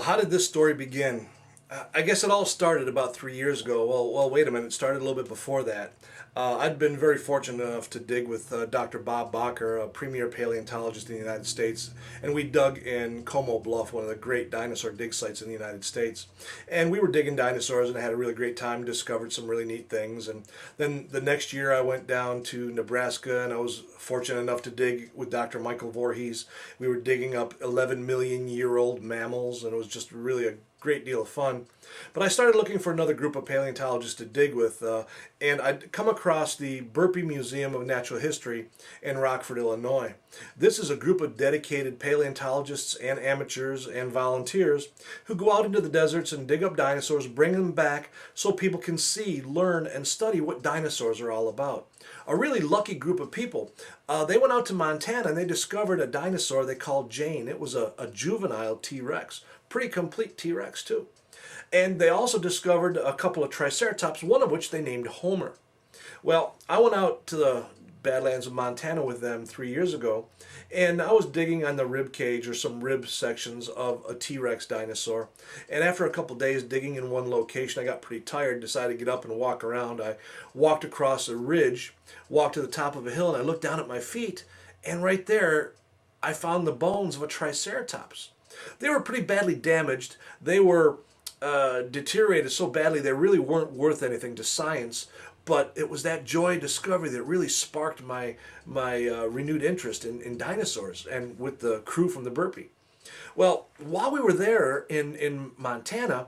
How did this story begin? I guess it all started about 3 years ago. Well, wait a minute. It started a little bit before that. I'd been very fortunate enough to dig with Dr. Bob Bacher, a premier paleontologist in the United States, and we dug in Como Bluff, one of the great dinosaur dig sites in the United States. And we were digging dinosaurs and had a really great time, discovered some really neat things. And then the next year I went down to Nebraska and I was fortunate enough to dig with Dr. Michael Voorhees. We were digging up 11 million year old mammals, and it was just really a great deal of fun. But I started looking for another group of paleontologists to dig with, and I'd come across the Burpee Museum of Natural History in Rockford, Illinois. This is a group of dedicated paleontologists and amateurs and volunteers who go out into the deserts and dig up dinosaurs, bring them back so people can see, learn, and study what dinosaurs are all about. A really lucky group of people. They went out to Montana and they discovered a dinosaur they called Jane. It was a juvenile T-Rex. Pretty complete T-Rex too. And they also discovered a couple of triceratops, one of which they named Homer. Well, I went out to the Badlands of Montana with them 3 years ago, and I was digging on the rib cage or some rib sections of a T-Rex dinosaur. And after a couple days digging in one location, I got pretty tired, decided to get up and walk around. I walked across a ridge, walked to the top of a hill, and I looked down at my feet, and right there I found the bones of a triceratops. They were pretty badly damaged. They were deteriorated so badly they really weren't worth anything to science. But it was that joy discovery that really sparked my renewed interest in dinosaurs and with the crew from the Burpee. Well, while we were there in Montana,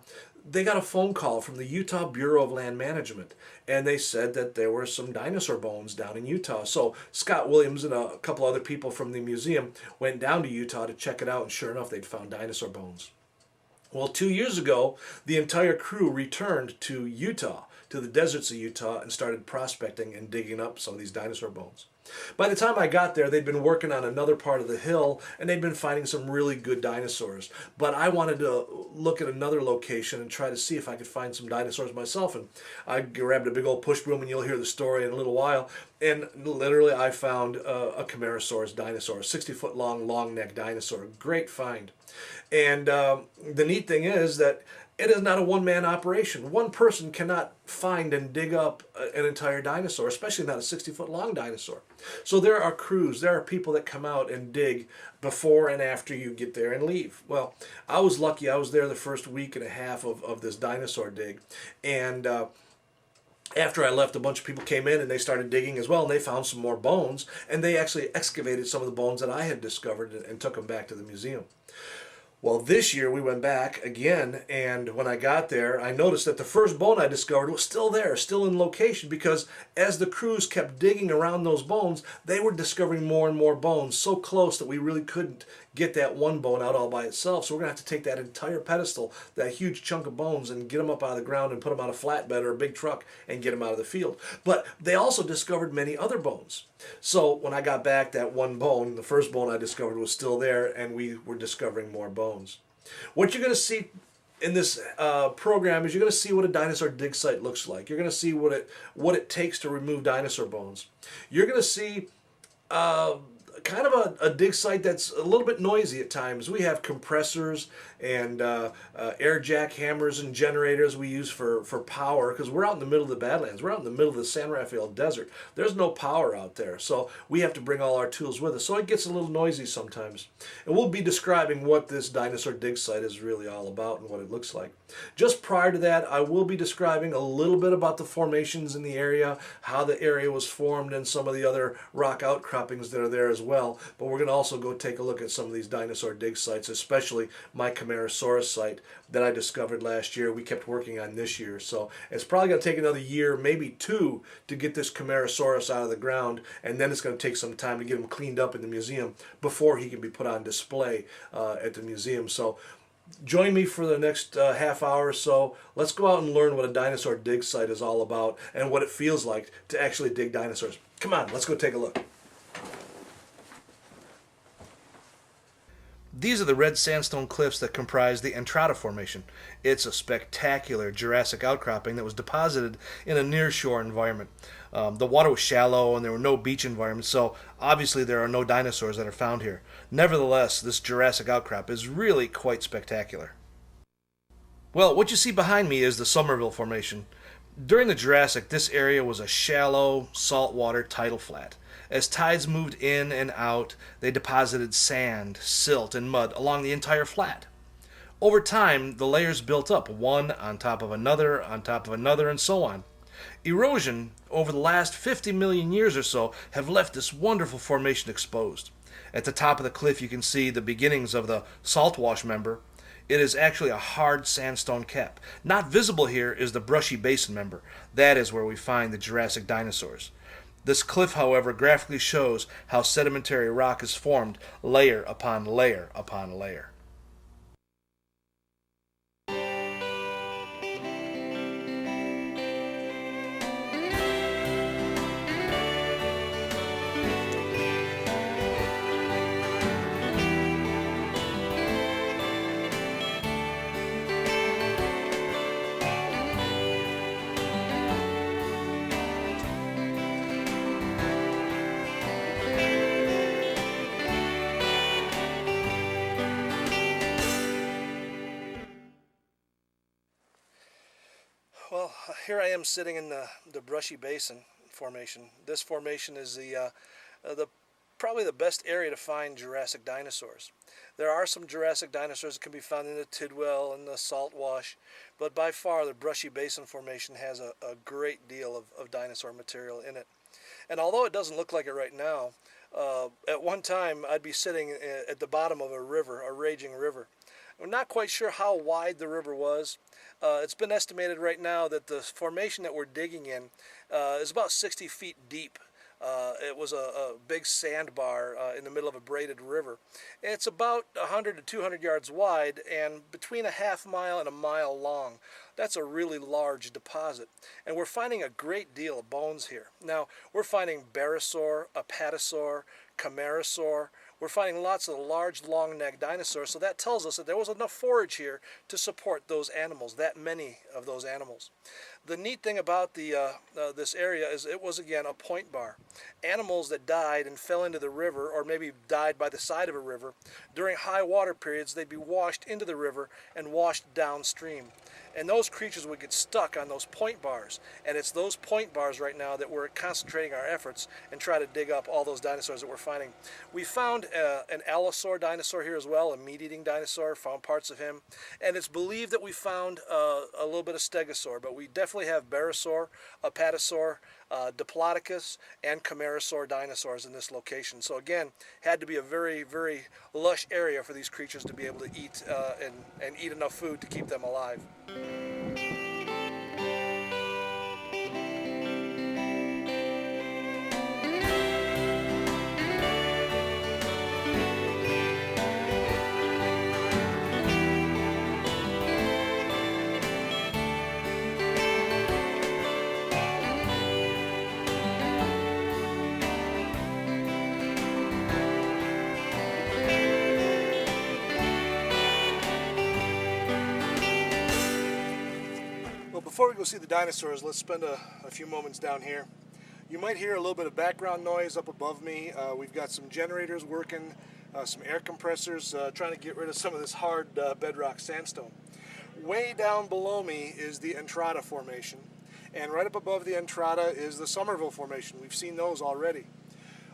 they got a phone call from the Utah Bureau of Land Management, and they said that there were some dinosaur bones down in Utah. So Scott Williams and a couple other people from the museum went down to Utah to check it out, and sure enough, they'd found dinosaur bones. Well, 2 years ago, the entire crew returned to Utah, to the deserts of Utah, and started prospecting and digging up some of these dinosaur bones. By the time I got there, they'd been working on another part of the hill, and they'd been finding some really good dinosaurs. But I wanted to look at another location and try to see if I could find some dinosaurs myself. And I grabbed a big old push broom, and you'll hear the story in a little while. And literally, I found a Camarasaurus dinosaur, a 60-foot long, long-necked dinosaur. Great find. And the neat thing is that it is not a one-man operation. One person cannot find and dig up an entire dinosaur, especially not a 60-foot-long dinosaur. So there are crews, there are people that come out and dig before and after you get there and leave. Well, I was lucky. I was there the first week and a half of this dinosaur dig. And after I left, a bunch of people came in and they started digging as well, and they found some more bones. And they actually excavated some of the bones that I had discovered and took them back to the museum. Well, this year we went back again, and when I got there, I noticed that the first bone I discovered was still there, still in location, because as the crews kept digging around those bones, they were discovering more and more bones so close that we really couldn't get that one bone out all by itself. So we're going to have to take that entire pedestal, that huge chunk of bones, and get them up out of the ground and put them on a flatbed or a big truck and get them out of the field. But they also discovered many other bones. So when I got back, that one bone, the first bone I discovered, was still there, and we were discovering more bones. What you're going to see in this program is you're going to see what a dinosaur dig site looks like. You're going to see what it takes to remove dinosaur bones. You're going to see kind of a dig site that's a little bit noisy at times. We have compressors and air jackhammers and generators we use for power, because we're out in the middle of the Badlands. We're out in the middle of the San Rafael Desert. There's no power out there, so we have to bring all our tools with us. So it gets a little noisy sometimes. And we'll be describing what this dinosaur dig site is really all about and what it looks like. Just prior to that, I will be describing a little bit about the formations in the area, how the area was formed, and some of the other rock outcroppings that are there as well. But we're going to also go take a look at some of these dinosaur dig sites, especially my Camarasaurus site that I discovered last year. We kept working on this year, so it's probably going to take another year, maybe two, to get this Camarasaurus out of the ground, and then it's going to take some time to get him cleaned up in the museum before he can be put on display at the museum. So join me for the next half hour or so. Let's go out and learn what a dinosaur dig site is all about and what it feels like to actually dig dinosaurs. Come on, let's go take a look. These are the red sandstone cliffs that comprise the Entrada Formation. It's a spectacular Jurassic outcropping that was deposited in a nearshore environment. The water was shallow and there were no beach environments, so obviously there are no dinosaurs that are found here. Nevertheless, this Jurassic outcrop is really quite spectacular. Well, what you see behind me is the Somerville Formation. During the Jurassic, this area was a shallow, saltwater tidal flat. As tides moved in and out, they deposited sand, silt, and mud along the entire flat. Over time, the layers built up, one on top of another, on top of another, and so on. Erosion, over the last 50 million years or so, have left this wonderful formation exposed. At the top of the cliff, you can see the beginnings of the saltwash member. It is actually a hard sandstone cap. Not visible here is the brushy basin member. That is where we find the Jurassic dinosaurs. This cliff, however, graphically shows how sedimentary rock is formed layer upon layer upon layer. Well, here I am sitting in the brushy basin formation. This formation is the probably the best area to find Jurassic dinosaurs. There are some Jurassic dinosaurs that can be found in the Tidwell and the Salt Wash, but by far the brushy basin formation has a great deal of dinosaur material in it. And although it doesn't look like it right now, at one time I'd be sitting at the bottom of a river, a raging river. We're not quite sure how wide the river was. It's been estimated right now that the formation that we're digging in is about 60 feet deep. It was a big sandbar in the middle of a braided river. It's about 100 to 200 yards wide and between a half mile and a mile long. That's a really large deposit. And we're finding a great deal of bones here. Now, we're finding Barosaur, Apatosaur, Camarasaur. We're finding lots of large, long-necked dinosaurs, so that tells us that there was enough forage here to support those animals, that many of those animals. The neat thing about this area is it was, again, a point bar. Animals that died and fell into the river, or maybe died by the side of a river, during high water periods, they'd be washed into the river and washed downstream. And those creatures would get stuck on those point bars. And it's those point bars right now that we're concentrating our efforts and try to dig up all those dinosaurs that we're finding. We found an allosaur dinosaur here as well, a meat-eating dinosaur, found parts of him. And it's believed that we found a little bit of stegosaur, but we definitely have Barosaur, Apatosaur, Diplodocus, and Camarasaur dinosaurs in this location. So again, had to be a very, very lush area for these creatures to be able to eat and eat enough food to keep them alive. Before we go see the dinosaurs, let's spend a few moments down here. You might hear a little bit of background noise up above me. We've got some generators working, some air compressors, trying to get rid of some of this hard bedrock sandstone. Way down below me is the Entrada Formation, and right up above the Entrada is the Somerville Formation. We've seen those already.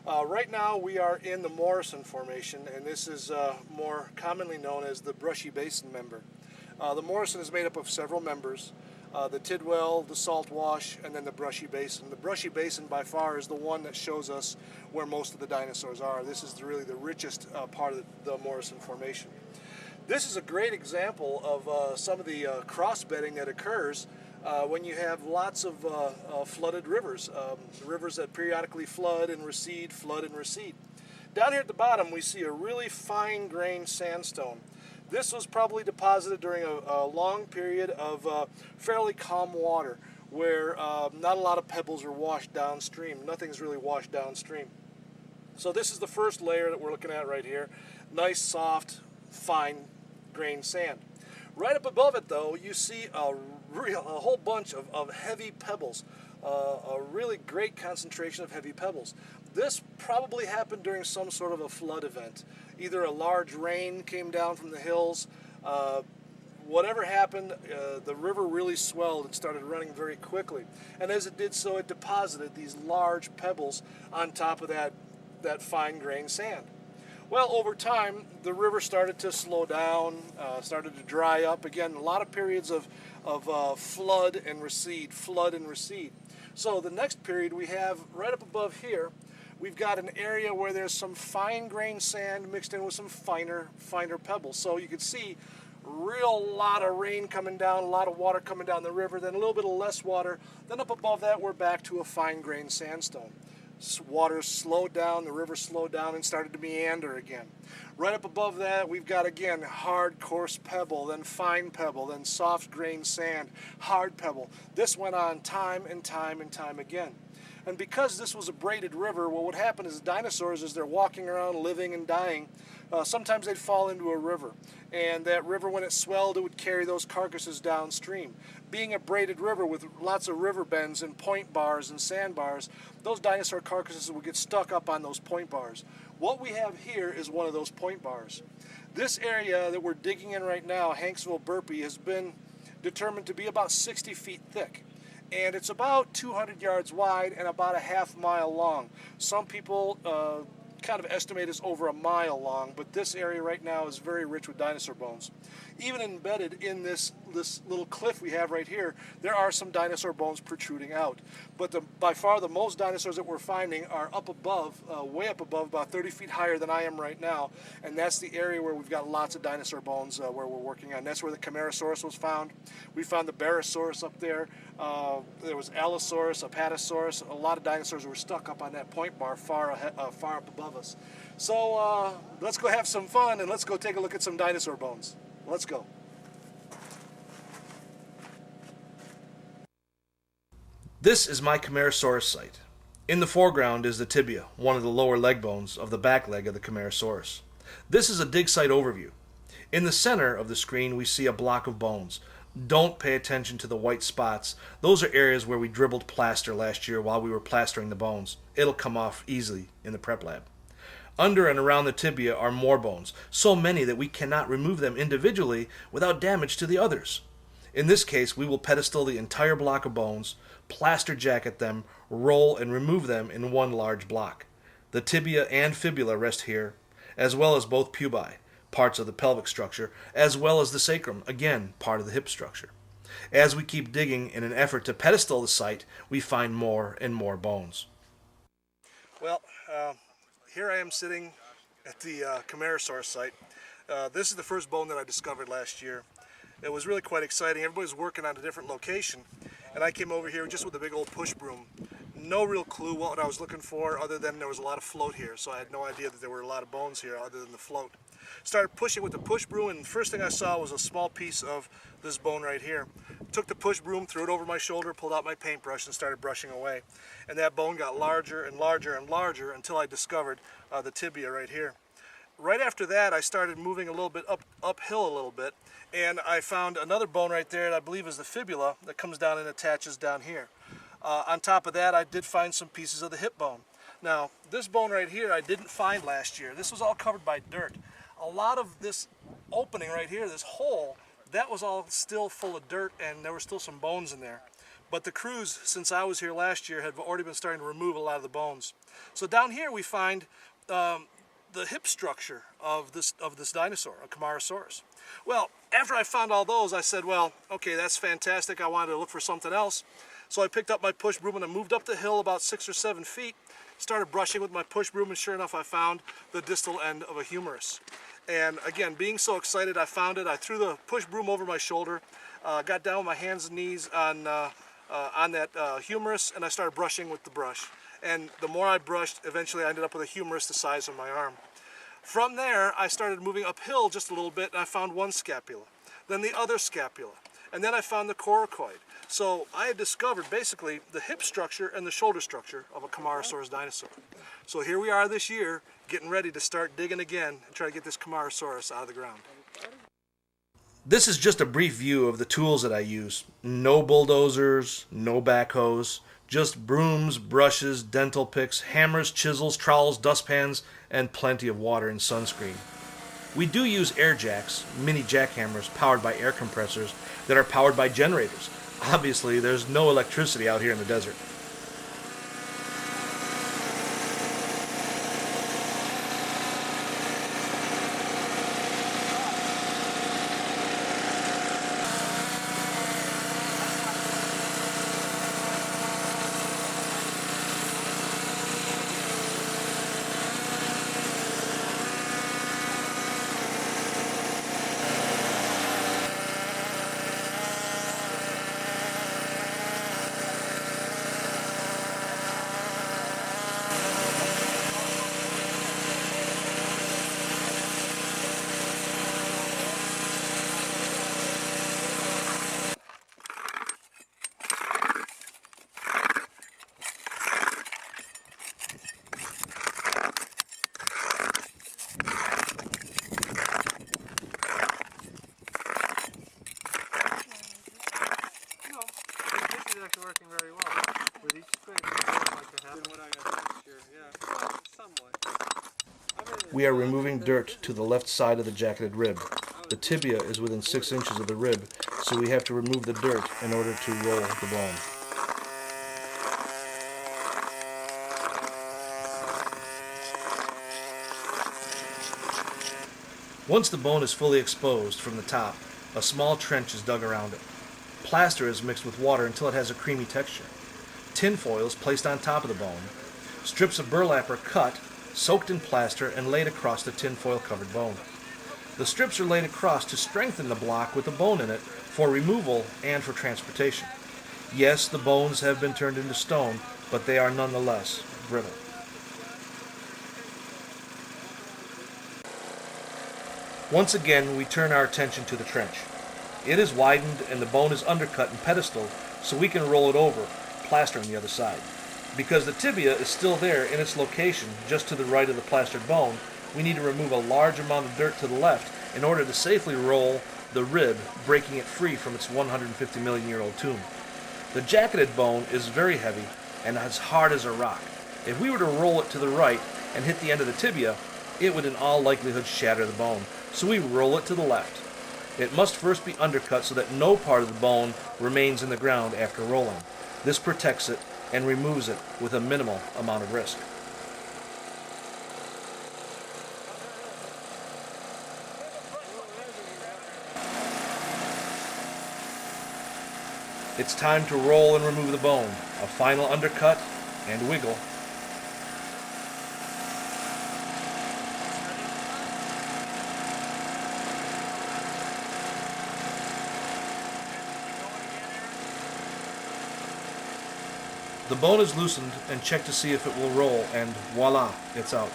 Right now we are in the Morrison Formation, and this is more commonly known as the Brushy Basin member. The Morrison is made up of several members. The Tidwell, the Salt Wash, and then the Brushy Basin. The Brushy Basin by far is the one that shows us where most of the dinosaurs are. This is really the richest part of the Morrison Formation. This is a great example of some of the cross-bedding that occurs when you have lots of flooded rivers, rivers that periodically flood and recede, flood and recede. Down here at the bottom we see a really fine-grained sandstone. This was probably deposited during a long period of fairly calm water where not a lot of pebbles are washed downstream. Nothing's really washed downstream. So this is the first layer that we're looking at right here. Nice, soft, fine-grained sand. Right up above it, though, you see a whole bunch of heavy pebbles, a really great concentration of heavy pebbles. This probably happened during some sort of a flood event. Either a large rain came down from the hills, whatever happened, the river really swelled and started running very quickly. And as it did so, it deposited these large pebbles on top of that fine-grained sand. Well, over time, the river started to slow down, started to dry up. Again, a lot of periods of flood and recede, flood and recede. So the next period we have right up above here, we've got an area where there's some fine-grained sand mixed in with some finer pebbles. So you can see real lot of rain coming down, a lot of water coming down the river, then a little bit of less water. Then up above that, we're back to a fine-grained sandstone. Water slowed down, the river slowed down and started to meander again. Right up above that, we've got again hard, coarse pebble, then fine pebble, then soft grained sand, hard pebble. This went on time and time and time again. And because this was a braided river, what would happen is the dinosaurs, as they're walking around living and dying, sometimes they'd fall into a river. And that river, when it swelled, it would carry those carcasses downstream. Being a braided river with lots of river bends and point bars and sandbars, those dinosaur carcasses would get stuck up on those point bars. What we have here is one of those point bars. This area that we're digging in right now, Hanksville Burpee, has been determined to be about 60 feet thick. And it's about 200 yards wide and about a half-mile long. Some people kind of estimate it's over a mile long, but this area right now is very rich with dinosaur bones. Even embedded in this little cliff we have right here, there are some dinosaur bones protruding out. But by far the most dinosaurs that we're finding are up above, way up above, about 30 feet higher than I am right now, and that's the area where we've got lots of dinosaur bones where we're working on. That's where the Camarasaurus was found. We found the Barosaurus up there. There was Allosaurus, Apatosaurus. A lot of dinosaurs were stuck up on that point bar far up above us. So let's go have some fun and let's go take a look at some dinosaur bones. Let's go. This is my Camarasaurus site. In the foreground is the tibia, one of the lower leg bones of the back leg of the Camarasaurus. This is a dig site overview. In the center of the screen we see a block of bones. Don't pay attention to the white spots. Those are areas where we dribbled plaster last year while we were plastering the bones. It'll come off easily in the prep lab. Under and around the tibia are more bones, so many that we cannot remove them individually without damage to the others. In this case, we will pedestal the entire block of bones, plaster jacket them, roll and remove them in one large block. The tibia and fibula rest here, as well as both pubae, parts of the pelvic structure, as well as the sacrum, again, part of the hip structure. As we keep digging in an effort to pedestal the site, we find more and more bones. Well, here I am sitting at the Camarasaurus site. This is the first bone that I discovered last year. It was really quite exciting. Everybody's working on a different location, and I came over here just with a big old push broom. No real clue what I was looking for other than there was a lot of float here, so I had no idea that there were a lot of bones here other than the float. Started pushing with the push broom, and the first thing I saw was a small piece of this bone right here. Took the push broom, threw it over my shoulder, pulled out my paintbrush and started brushing away. And that bone got larger and larger and larger until I discovered the tibia right here. Right after that, I started moving a little bit uphill a little bit, and I found another bone right there that I believe is the fibula that comes down and attaches down here. On top of that, I did find some pieces of the hip bone. Now, this bone right here I didn't find last year. This was all covered by dirt. A lot of this opening right here, this hole, that was all still full of dirt, and there were still some bones in there. But the crews, since I was here last year, had already been starting to remove a lot of the bones. So down here we find the hip structure of this dinosaur, a Camarasaurus. Well, after I found all those, I said, well, okay, that's fantastic. I wanted to look for something else. So I picked up my push broom and I moved up the hill about 6 or 7 feet, started brushing with my push broom, and sure enough, I found the distal end of a humerus. And again, being so excited, I found it. I threw the push broom over my shoulder, got down with my hands and knees on that humerus, and I started brushing with the brush. And the more I brushed, eventually I ended up with a humerus the size of my arm. From there, I started moving uphill just a little bit, and I found one scapula, then the other scapula, and then I found the coracoid. So I had discovered basically the hip structure and the shoulder structure of a Camarasaurus dinosaur. So here we are this year, getting ready to start digging again and try to get this Camarasaurus out of the ground. This is just a brief view of the tools that I use. No bulldozers, no backhoes, just brooms, brushes, dental picks, hammers, chisels, trowels, dustpans, and plenty of water and sunscreen. We do use air jacks, mini jackhammers powered by air compressors that are powered by generators. Obviously, there's no electricity out here in the desert. Working very well. With each scrape, like to have what I got this year. Yeah, somewhat. We are removing dirt to the left side of the jacketed rib. The tibia is within 6 inches of the rib, so we have to remove the dirt in order to roll the bone. Once the bone is fully exposed from the top, a small trench is dug around it. Plaster is mixed with water until it has a creamy texture. Tin foil is placed on top of the bone. Strips of burlap are cut, soaked in plaster, and laid across the tin foil covered bone. The strips are laid across to strengthen the block with the bone in it for removal and for transportation. Yes, the bones have been turned into stone, but they are nonetheless brittle. Once again, we turn our attention to the trench. It is widened and the bone is undercut and pedestaled so we can roll it over, plaster on the other side. Because the tibia is still there in its location just to the right of the plastered bone, we need to remove a large amount of dirt to the left in order to safely roll the rib, breaking it free from its 150 million year old tomb. The jacketed bone is very heavy and as hard as a rock. If we were to roll it to the right and hit the end of the tibia, it would in all likelihood shatter the bone, so we roll it to the left. It must first be undercut so that no part of the bone remains in the ground after rolling. This protects it and removes it with a minimal amount of risk. It's time to roll and remove the bone. A final undercut and wiggle. The bone is loosened and checked to see if it will roll, and voila, it's out.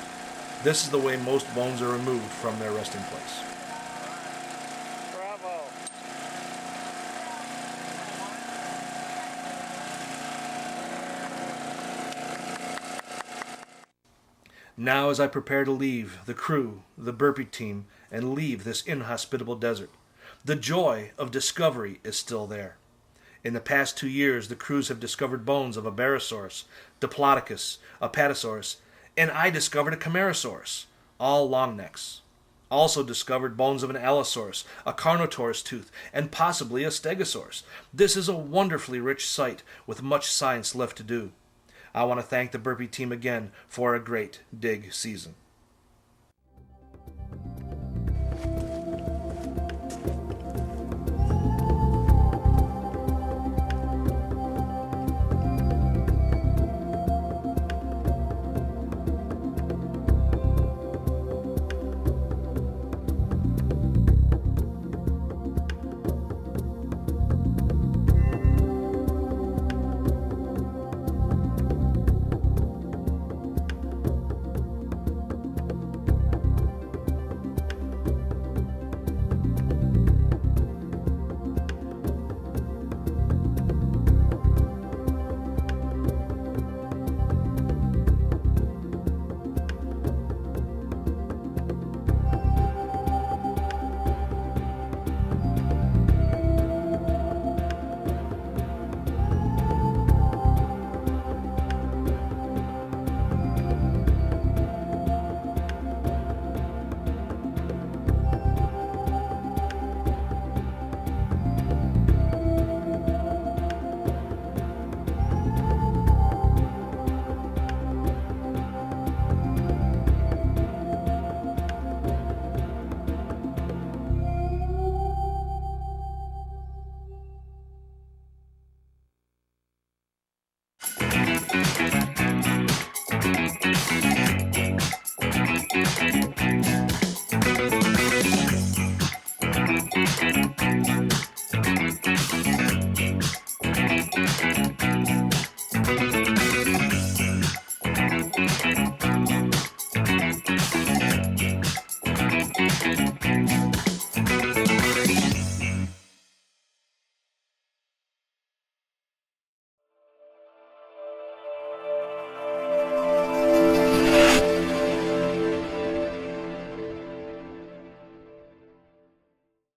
This is the way most bones are removed from their resting place. Bravo. Now as I prepare to leave the crew, the burpee team, and leave this inhospitable desert, the joy of discovery is still there. In the past 2 years, the crews have discovered bones of a Barosaurus, Diplodocus, Apatosaurus, and I discovered a Camarasaurus, all long necks. Also discovered bones of an Allosaurus, a Carnotaurus tooth, and possibly a Stegosaurus. This is a wonderfully rich site with much science left to do. I want to thank the burpee team again for a great dig season. Thank